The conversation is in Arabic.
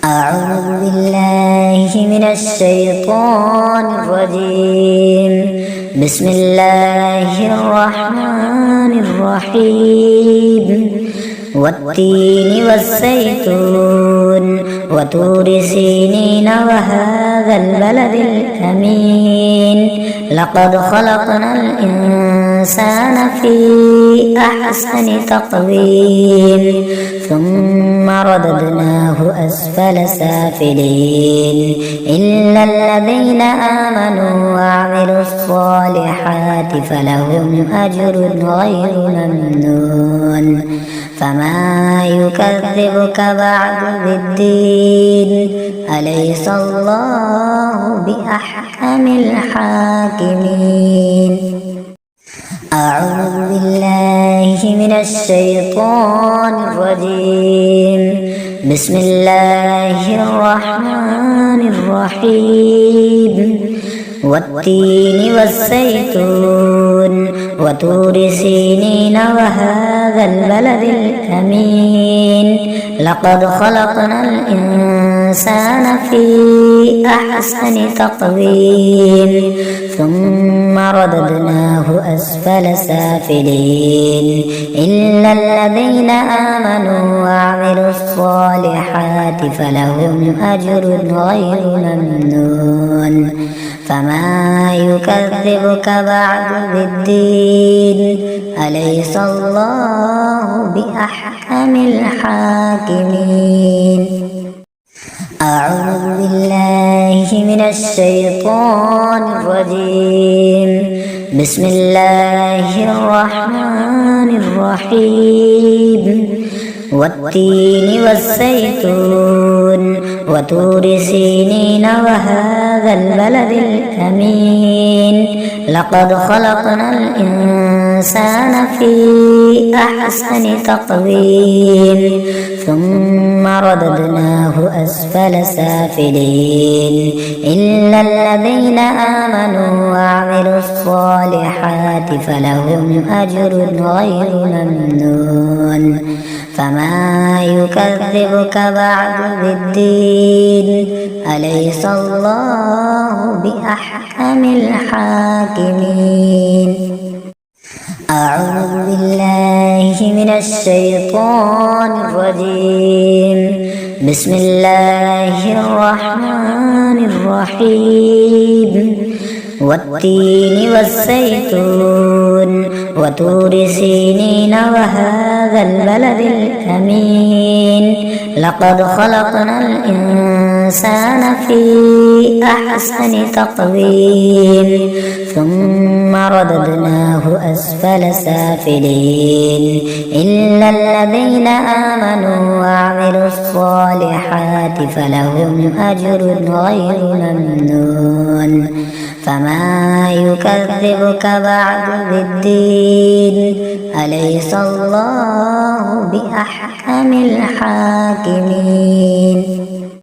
أعوذ بالله من الشيطان الرجيم. بسم الله الرحمن الرحيم. والتين والزيتون وطور سينين وهذا البلد الأمين. لقد خلقنا الإنسان في أحسن تقويم ثم رددناه أسفل سافلين إلا الذين آمنوا وعملوا الصالحات فلهم أجر غير ممنون. فما يكذبك بعد بالدين؟ أليس الله بأحكم الحاكمين؟ أعوذ بالله من الشيطان الرجيم. بسم الله الرحمن الرحيم. والتين والزيتون وطور سينين وهذا البلد الأمين. لقد خلقنا الإنسان في أحسن تقويم ثم رددناه أسفل سافلين إلا الذين آمنوا وعملوا الصالحات فلهم أجر غير ممنون. فما يكذبك بعد بالدين؟ أليس الله بأحكم الحاكمين؟ أعوذ بالله من الشيطان الرجيم. بسم الله الرحمن الرحيم. والتين والزيتون وطور سينين وهذا البلد الأمين. لقد خلقنا الإنسان في أحسن تقويم ثم رددناه أسفل سافلين إلا الذين آمنوا وعملوا الصالحات فلهم أجر غير ممنون. فما يكذبك بعد بالدين؟ أليس الله بأحكم الحاكمين؟ أعوذ بالله من الشيطان الرجيم. بسم الله الرحمن الرحيم. والتين والزيتون وطور سينين وهذا البلد الأمين. لقد خلقنا الإنسان في أحسن تقويم ثم رددناه أسفل سافلين إلا الذين آمنوا وعملوا الصالحات فلهم أجر غير ممنون. فما يكذبك بعد بالدين؟ أليس الله بأحكم الحاكمين؟